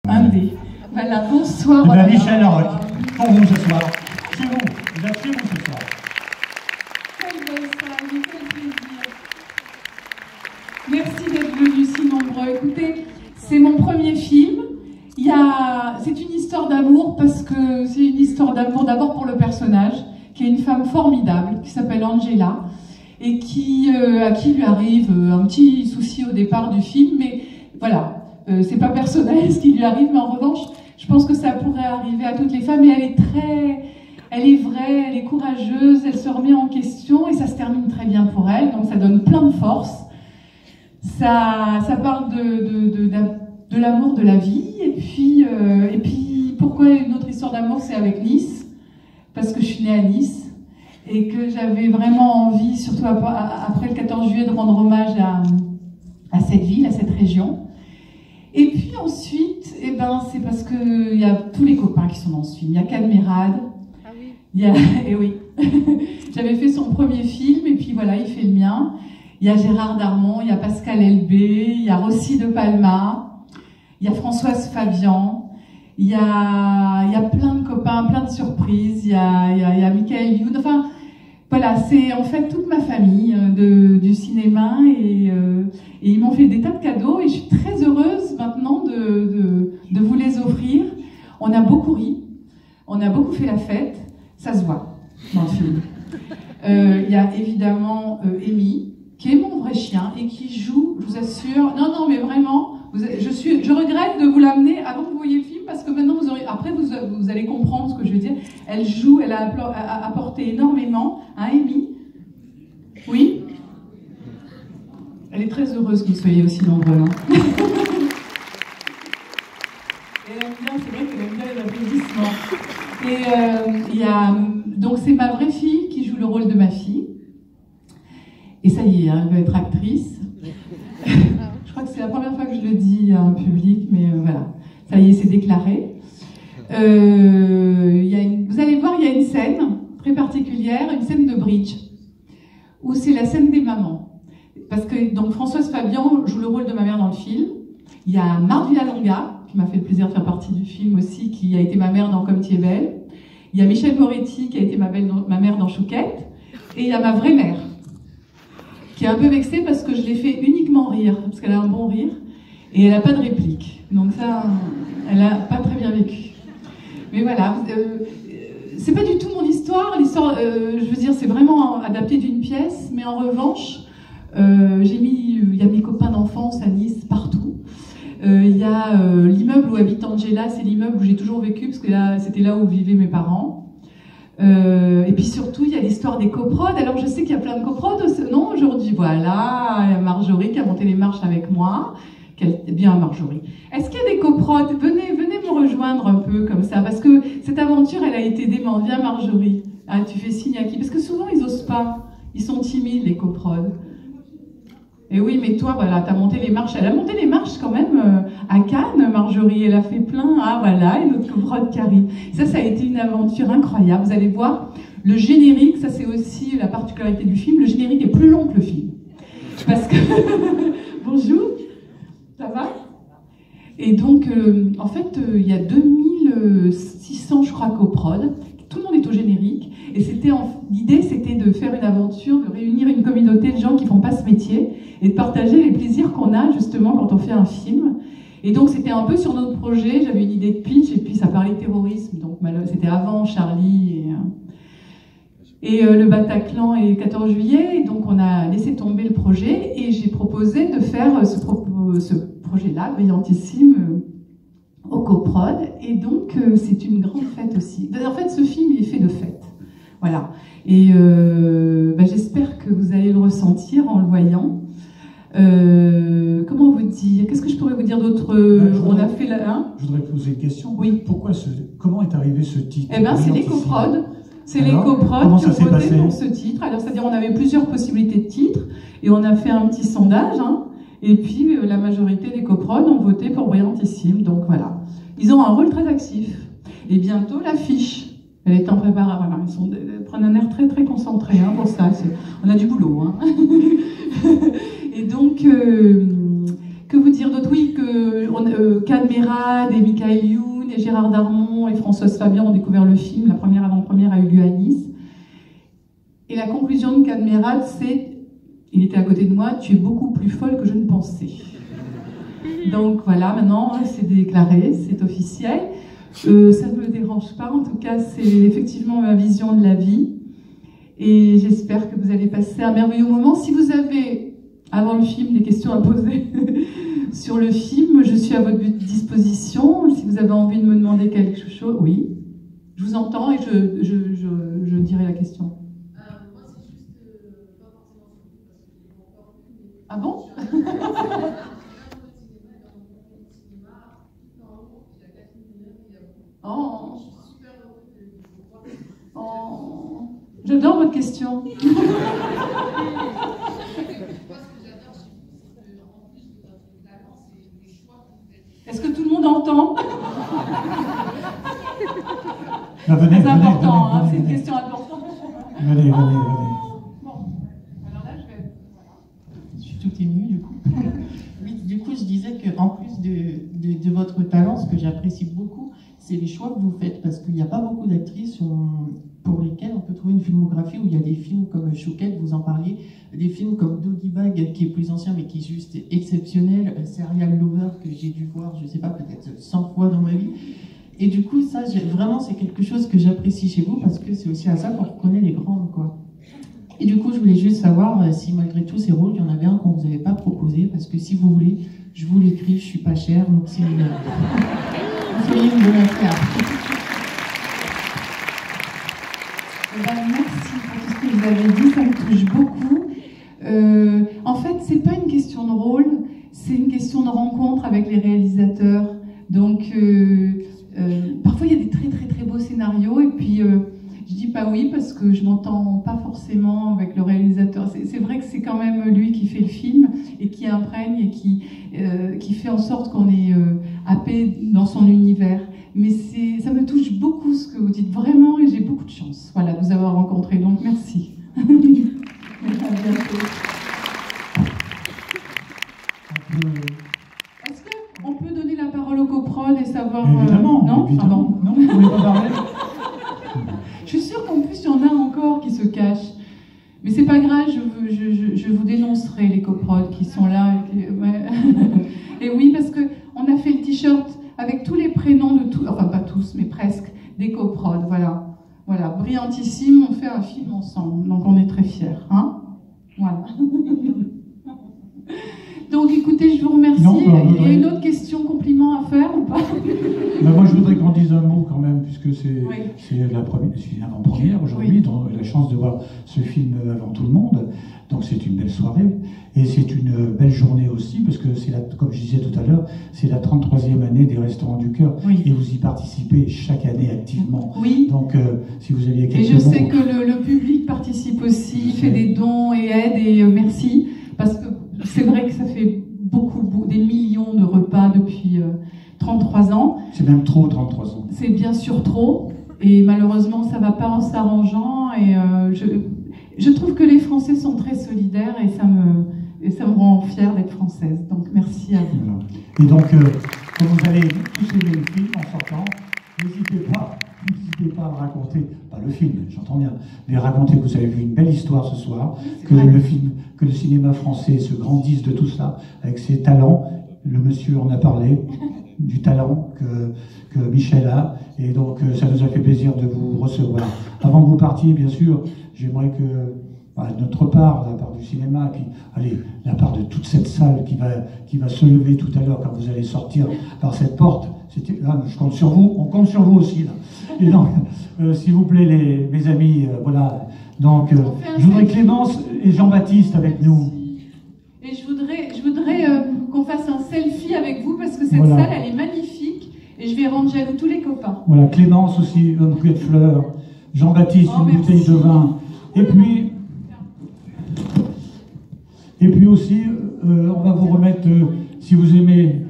Indé. Voilà, bonsoir. Voilà, Michel Larocque, pour vous ce soir. Chez vous, vous êtes chez vous ce soir. Quel beau soir, quel plaisir. Merci d'être venus si nombreux. Écoutez, c'est mon premier film. C'est une histoire d'amour parce que c'est une histoire d'amour d'abord pour le personnage, qui est une femme formidable, qui s'appelle Angela, et à qui lui arrive un petit souci au départ du film, mais voilà, c'est pas personnel ce qui lui arrive, mais en revanche, je pense que ça pourrait arriver à toutes les femmes, et elle est vraie, elle est courageuse, elle se remet en question, et ça se termine très bien pour elle, donc ça donne plein de force. Ça parle de l'amour de la vie, et puis pourquoi une autre histoire d'amour, c'est avec Nice, parce que je suis née à Nice, et que j'avais vraiment envie, surtout après le 14 juillet, de rendre hommage à cette ville, à cette région. Et puis ensuite, c'est parce qu'il y a tous les copains qui sont dans ce film. Il y a Cadmerade, ah oui. et oui, j'avais fait son premier film, et puis voilà, il fait le mien. Il y a Gérard Darmon, il y a Pascal Elbé, il y a Rossi de Palma, il y a Françoise Fabian, il y a plein de copains, plein de surprises, il y a Michael Youn, enfin voilà, c'est en fait toute ma famille du cinéma, et ils m'ont fait des tas de cadeaux, et je suis très heureuse maintenant de vous les offrir. On a beaucoup ri, on a beaucoup fait la fête, ça se voit dans le film. Il y a évidemment Amy, qui est mon vrai chien et qui joue, je vous assure, non mais vraiment, je regrette de vous l'amener avant que vous voyez le film, parce que maintenant vous allez comprendre ce que je veux dire. Elle joue, elle a apporté énormément, hein, Amy? Oui? Elle est très heureuse que vous soyez aussi nombreux. Hein. Elle aime bien, c'est vrai qu'elle aime bien les applaudissements. Et donc c'est ma vraie fille qui joue le rôle de ma fille. Et ça y est, elle veut être actrice. Je crois que c'est la première fois que je le dis à un public, mais voilà. Ça y est, c'est déclaré. Vous allez voir, il y a une scène très particulière, une scène de bridge, où c'est la scène des mamans. Parce que donc, Françoise Fabian joue le rôle de ma mère dans le film. Il y a Marthe Villalonga, qui m'a fait le plaisir de faire partie du film aussi, qui a été ma mère dans Comme tu es belle. Il y a Michel Moretti, qui a été ma mère dans Chouquette. Et il y a ma vraie mère, qui est un peu vexée parce que je l'ai fait uniquement rire, parce qu'elle a un bon rire, et elle n'a pas de réplique. Donc ça, elle n'a pas très bien vécu. Mais voilà, c'est pas du tout mon histoire. L'histoire, je veux dire, c'est vraiment adapté d'une pièce, mais en revanche, il y a mes copains d'enfance à Nice, partout. Il y a l'immeuble où habite Angela, c'est l'immeuble où j'ai toujours vécu, parce que c'était là où vivaient mes parents. Et puis surtout, il y a l'histoire des coprods. Alors je sais qu'il y a plein de coprods, non, aujourd'hui, voilà, il y a Marjorie qui a monté les marches avec moi. Bien Marjorie. Est-ce qu'il y a des coprods? Venez me rejoindre un peu comme ça, parce que cette aventure, elle a été démente. Viens Marjorie. Ah, tu fais signe à qui? Parce que souvent, ils osent pas. Ils sont timides, les coprods. Et oui, mais toi, voilà, t'as monté les marches. Elle a monté les marches quand même à Cannes, Marjorie. Elle a fait plein. Ah, voilà, et notre coprod qui arrive. Ça a été une aventure incroyable. Vous allez voir, le générique, ça c'est aussi la particularité du film. Le générique est plus long que le film. Parce que... Bonjour, ça va? Et donc, en fait, il y a 2600, je crois, coprods. Tout le monde est au générique. Et l'idée, c'était de faire une aventure, de réunir une communauté de gens qui font pas ce métier et de partager les plaisirs qu'on a, justement, quand on fait un film. Et donc, c'était un peu sur notre projet. J'avais une idée de pitch, et puis ça parlait terrorisme. Donc, c'était avant Charlie et le Bataclan et 14 juillet. Et donc, on a laissé tomber le projet, et j'ai proposé de faire ce projet-là, brillantissime, au coprod. Et donc, c'est une grande fête aussi. En fait, ce film, il est fait de fête. Voilà. Et j'espère que vous allez le ressentir en le voyant. Comment vous dire? Qu'est-ce que je pourrais vous dire d'autre? On a fait là. Je voudrais poser une question. Oui. Comment est arrivé ce titre? C'est les coprods. C'est les coprods qui ont voté pour ce titre. Alors, c'est-à-dire, on avait plusieurs possibilités de titres, et on a fait un petit sondage, hein, et puis la majorité des coprods ont voté pour Brillantissime. Donc voilà. Ils ont un rôle très actif. Et bientôt, l'affiche. Elle est en préparation. Voilà, ils prennent un air très très concentré, hein, pour ça. On a du boulot. Hein. Et donc, que vous dire d'autre? Oui, que Kad Merad et Michael Youn et Gérard Darmon et Françoise Fabian ont découvert le film. La première avant-première a eu lieu à Nice. Et la conclusion de Kad Merad, c'est, il était à côté de moi, tu es beaucoup plus folle que je ne pensais. Donc voilà, maintenant c'est déclaré, c'est officiel. Ça ne me dérange pas, en tout cas c'est effectivement ma vision de la vie. Et j'espère que vous allez passer un merveilleux moment. Si vous avez, avant le film, des questions à poser sur le film, je suis à votre disposition. Si vous avez envie de me demander quelque chose, oui, je vous entends et je dirai la question. Moi, c'est juste pas forcément parce que je l'ai encore vu, mais Ah bon? Oh. Oh. J'adore votre question. moi, ce que j'adore chez vous, c'est qu'en plus de votre talent, c'est les choix que vous faites. Est-ce que tout le monde entend? Non, venez, C'est important, hein, c'est une venez. question importante. Venez. Bon, alors là, voilà. Je suis tout émue du coup. Oui, du coup, je disais qu'en plus de votre talent, ce que j'apprécie beaucoup, c'est les choix que vous faites, parce qu'il n'y a pas beaucoup d'actrices pour lesquelles on peut trouver une filmographie où il y a des films comme Chouquette, vous en parliez, des films comme Doggy Bag, qui est plus ancien mais qui est juste exceptionnel, Serial Lover, que j'ai dû voir, je sais pas, peut-être 100 fois dans ma vie. Et du coup, ça, vraiment, c'est quelque chose que j'apprécie chez vous, parce que c'est aussi à ça qu'on reconnaît les grandes, quoi. Et du coup, je voulais juste savoir si malgré tous ces rôles, il y en avait un qu'on vous avait pas proposé, parce que si vous voulez, je vous l'écris, je suis pas chère, donc c'est une... Essayez de me la faire. Merci pour tout ce que vous avez dit, ça me touche beaucoup. En fait, c'est pas une question de rôle, c'est une question de rencontre avec les réalisateurs. Donc, parfois il y a des très très très beaux scénarios, et puis je dis pas oui parce que je m'entends pas forcément avec le réalisateur. C'est vrai que c'est quand même lui qui fait le film et qui imprègne et qui fait en sorte qu'on est happé dans son univers. Mais ça me touche beaucoup ce que vous dites, vraiment, et j'ai beaucoup de chance, voilà, de vous avoir rencontré, donc merci. À bientôt. Est-ce qu'on peut donner la parole au coprod et savoir... Évidemment, non, évidemment. Pardon. Non, vous ne voulez pas parler? Je suis sûre qu'en plus, il y en a encore qui se cachent. Mais c'est pas grave, je vous dénoncerai les coprods qui sont là. Ouais. Et oui, parce qu'on a fait le t-shirt avec tous les prénoms de tous, enfin pas tous, mais presque, des coprods, voilà. Voilà, brillantissime, on fait un film ensemble, donc on est très fiers, hein. Voilà. Donc écoutez, je vous remercie. Non, il y a une autre question, compliment à faire ou pas? Moi, je voudrais qu'on dise un mot quand même, puisque c'est Oui. c'est une avant-première aujourd'hui, Oui. donc la chance de voir ce film avant tout le monde. Donc c'est une belle soirée, et c'est une belle journée aussi, parce que c'est comme je disais tout à l'heure, c'est la 33e année des Restaurants du Cœur, Oui. et vous y participez chaque année activement. Oui. Donc si vous aviez quelques Et je mots... sais que le public participe aussi, fait des dons et aide, et merci, parce que c'est vrai que ça fait des millions de repas depuis 33 ans. C'est même trop, 33 ans. C'est bien sûr trop, et malheureusement ça ne va pas en s'arrangeant, et je trouve que les Français sont très solidaires, et ça me rend fière d'être française. Donc merci à vous. Voilà. Et donc, comme vous allez tous aimer le film en sortant, n'hésitez pas à me raconter, pas le film, j'entends bien, mais raconter que vous avez vu une belle histoire ce soir, que le cinéma français se grandisse de tout ça, avec ses talents. Le monsieur en a parlé, du talent que Michel a, et donc ça nous a fait plaisir de vous recevoir. Avant que vous partiez, bien sûr, j'aimerais que, de notre part, de la part du cinéma, et puis, allez, de la part de toute cette salle qui va se lever tout à l'heure quand vous allez sortir par cette porte, là, je compte sur vous, on compte sur vous aussi, là. Et donc, s'il vous plaît, mes amis, voilà, donc, je voudrais Clémence et Jean-Baptiste avec nous. Et je voudrais qu'on fasse un selfie avec vous, parce que cette Voilà. salle, elle est magnifique, et je vais rendre jaloux tous les copains. Voilà, Clémence aussi, un bouquet de fleurs, Jean-Baptiste, Oh, une merci. bouteille de vin, et puis aussi, on va vous remettre, si vous aimez